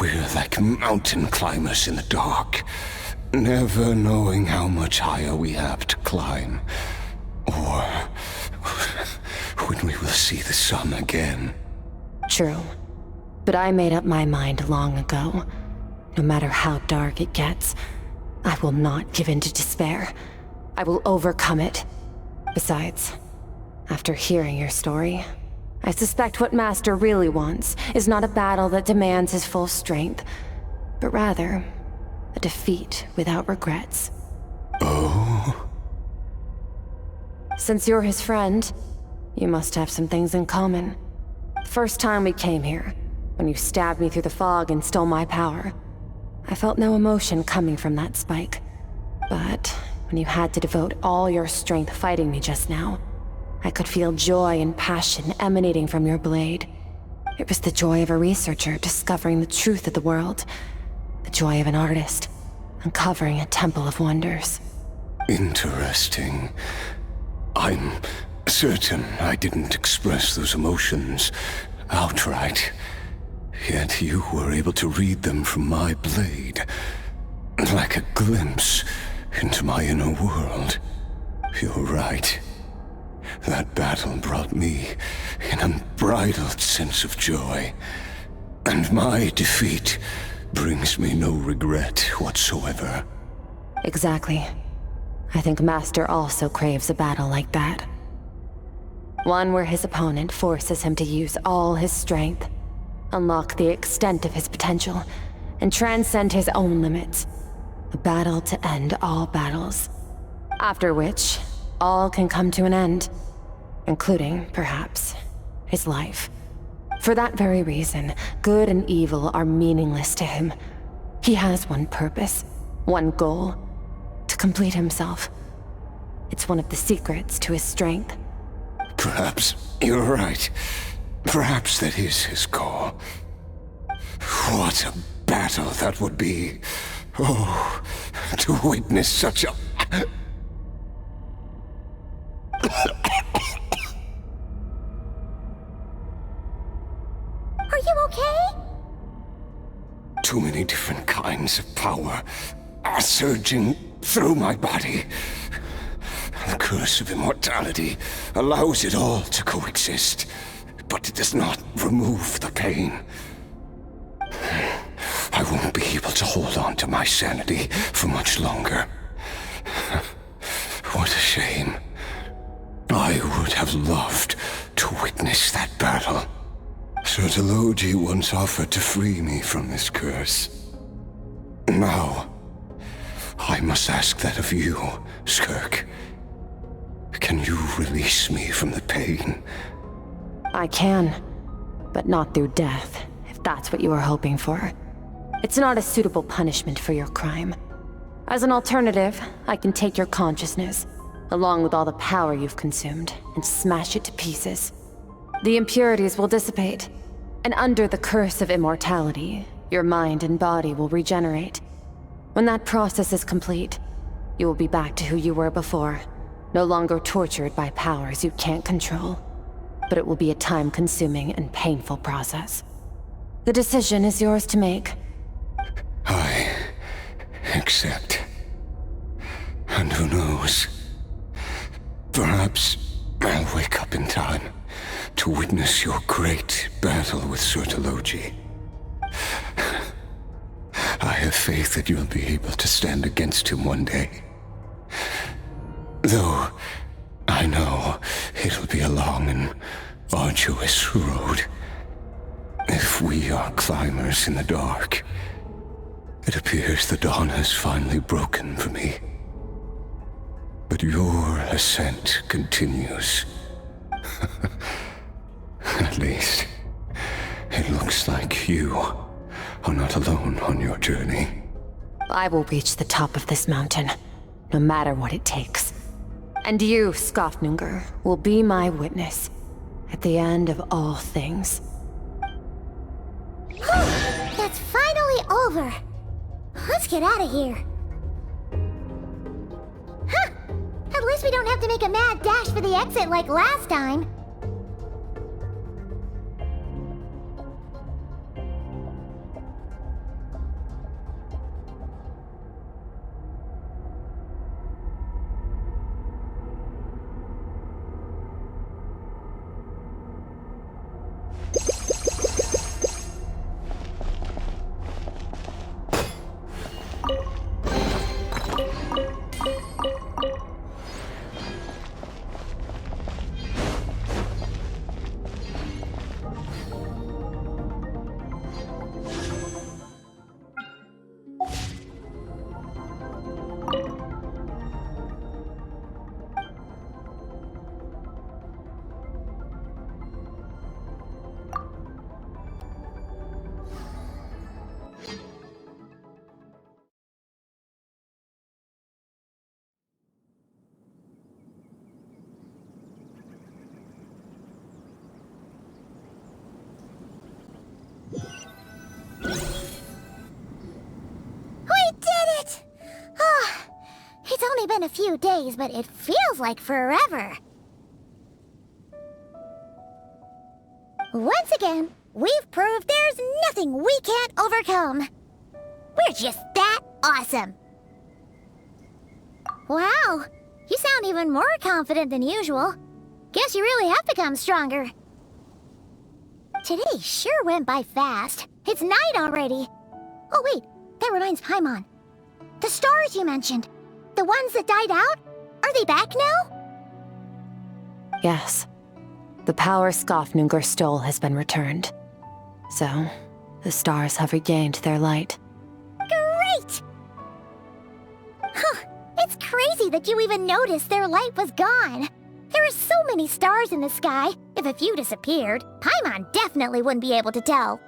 We're like mountain climbers in the dark, never knowing how much higher we have to climb, or when we will see the sun again. True. But I made up my mind long ago. No matter how dark it gets, I will not give in to despair. I will overcome it. Besides, after hearing your story, I suspect what Master really wants is not a battle that demands his full strength, but rather a defeat without regrets. Oh? Since you're his friend, you must have some things in common. The first time we came here, when you stabbed me through the fog and stole my power, I felt no emotion coming from that spike. But when you had to devote all your strength fighting me just now, I could feel joy and passion emanating from your blade. It was the joy of a researcher discovering the truth of the world, the joy of an artist uncovering a temple of wonders. Interesting. I'm certain I didn't express those emotions outright. Yet you were able to read them from my blade, like a glimpse into my inner world. You're right. That battle brought me an unbridled sense of joy, and my defeat brings me no regret whatsoever. Exactly. I think Master also craves a battle like that. One where his opponent forces him to use all his strength, unlock the extent of his potential, and transcend his own limits. A battle to end all battles. After which, all can come to an end, including, perhaps, his life. For that very reason, good and evil are meaningless to him. He has one purpose, one goal: to complete himself. It's one of the secrets to his strength. Perhaps you're right. Perhaps that is his call. What a battle that would be. Oh, to witness such a... Are you okay? Too many different kinds of power are surging through my body. The curse of immortality allows it all to coexist, but it does not remove the pain. I won't be able to hold on to my sanity for much longer. What a shame. I would have loved to witness that battle. Sertologi once offered to free me from this curse. Now, I must ask that of you, SKIRK. Can you release me from the pain? I can, but not through death, if that's what you are hoping for. It's not a suitable punishment for your crime. As an alternative, I can take your consciousness, along with all the power you've consumed, and smash it to pieces. The impurities will dissipate, and under the curse of immortality, your mind and body will regenerate. When that process is complete, you will be back to who you were before, no longer tortured by powers you can't control. But it will be a time-consuming and painful process. The decision is yours to make. I accept. And who knows? Perhaps I'll wake up in time to witness your great battle with Sertologi. I have faith that you'll be able to stand against him one day. Though I know it'll be a long and arduous road. If we are climbers in the dark, It appears the dawn has finally broken for me. But your ascent continues. At least, it looks like you are not alone on your journey. I will reach the top of this mountain, no matter what it takes. And you, Skofnunger, will be my witness at the end of all things. That's finally over. Let's get out of here. Huh. At least we don't have to make a mad dash for the exit like last time. It's only been a few days, but it feels like forever. Once again, we've proved there's nothing we can't overcome. We're just that awesome. Wow, you sound even more confident than usual. Guess you really have become stronger. Today sure went by fast. It's night already. Oh wait, that reminds Paimon. The stars you mentioned. The ones that died out? Are they back now? Yes. The power Skofnunger stole has been returned. So, the stars have regained their light. Great! Huh, it's crazy that you even noticed their light was gone. There are so many stars in the sky. If a few disappeared, Paimon definitely wouldn't be able to tell.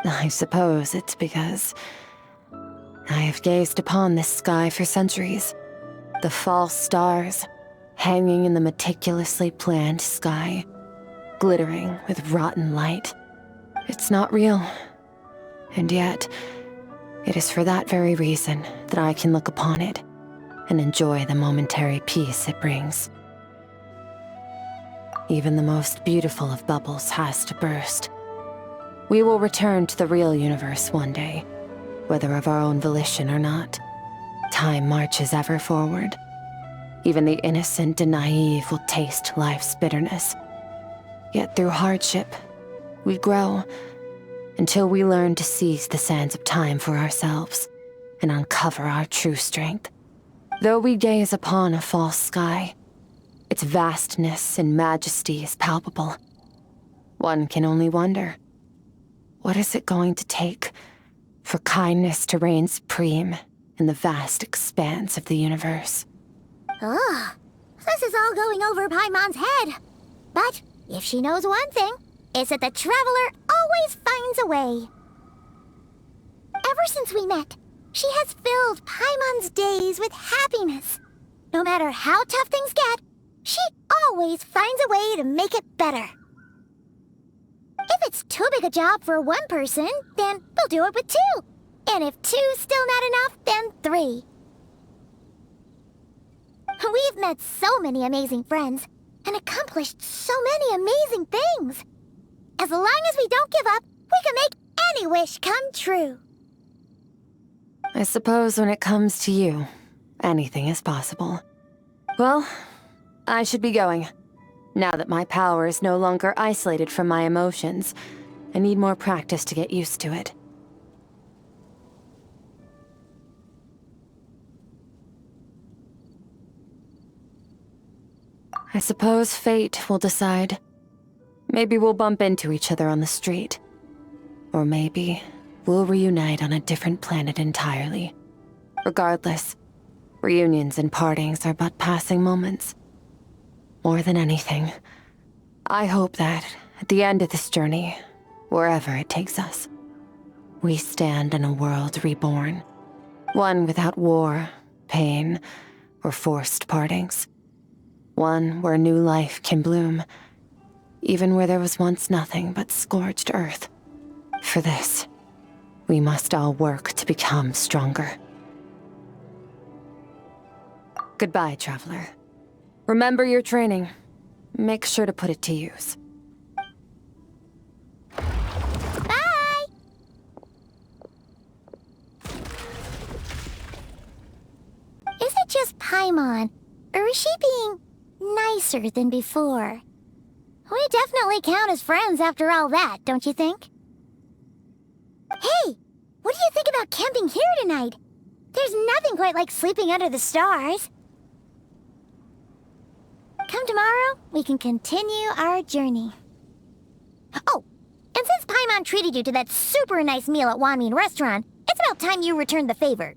I suppose it's because I have gazed upon this sky for centuries. The false stars, hanging in the meticulously planned sky, glittering with rotten light. It's not real. And yet, it is for that very reason that I can look upon it and enjoy the momentary peace it brings. Even the most beautiful of bubbles has to burst. We will return to the real universe one day, whether of our own volition or not. Time marches ever forward. Even the innocent and naive will taste life's bitterness. Yet through hardship, we grow until we learn to seize the sands of time for ourselves and uncover our true strength. Though we gaze upon a false sky, its vastness and majesty is palpable. One can only wonder, what is it going to take for kindness to reign supreme in the vast expanse of the universe? Ugh, this is all going over Paimon's head. But if she knows one thing, it's that the Traveler always finds a way. Ever since we met, she has filled Paimon's days with happiness. No matter how tough things get, she always finds a way to make it better. If it's too big a job for one person, then we'll do it with two. And if two's still not enough, then three. We've met so many amazing friends and accomplished so many amazing things. As long as we don't give up, we can make any wish come true. I suppose when it comes to you, anything is possible. Well, I should be going. Now that my power is no longer isolated from my emotions, I need more practice to get used to it. I suppose fate will decide. Maybe we'll bump into each other on the street. Or maybe we'll reunite on a different planet entirely. Regardless, reunions and partings are but passing moments. More than anything, I hope that, at the end of this journey, wherever it takes us, we stand in a world reborn. One without war, pain, or forced partings. One where new life can bloom, even where there was once nothing but scorched earth. For this, we must all work to become stronger. Goodbye, traveler. Remember your training. Make sure to put it to use. Bye! Is it just Paimon, or is she being nicer than before? We definitely count as friends after all that, don't you think? Hey! What do you think about camping here tonight? There's nothing quite like sleeping under the stars. Come tomorrow, we can continue our journey. Oh, and since Paimon treated you to that super nice meal at Wanmin Restaurant, it's about time you returned the favor.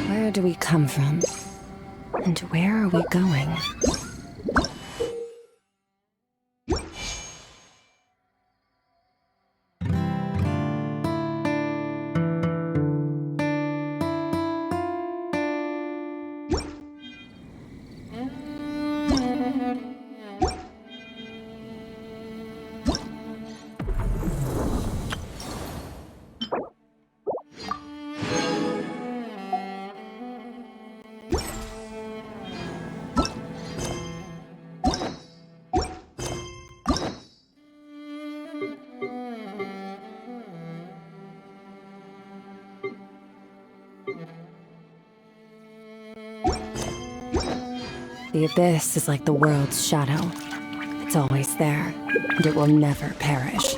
Where do we come from? And where are we going? The Abyss is like the world's shadow. It's always there, and it will never perish.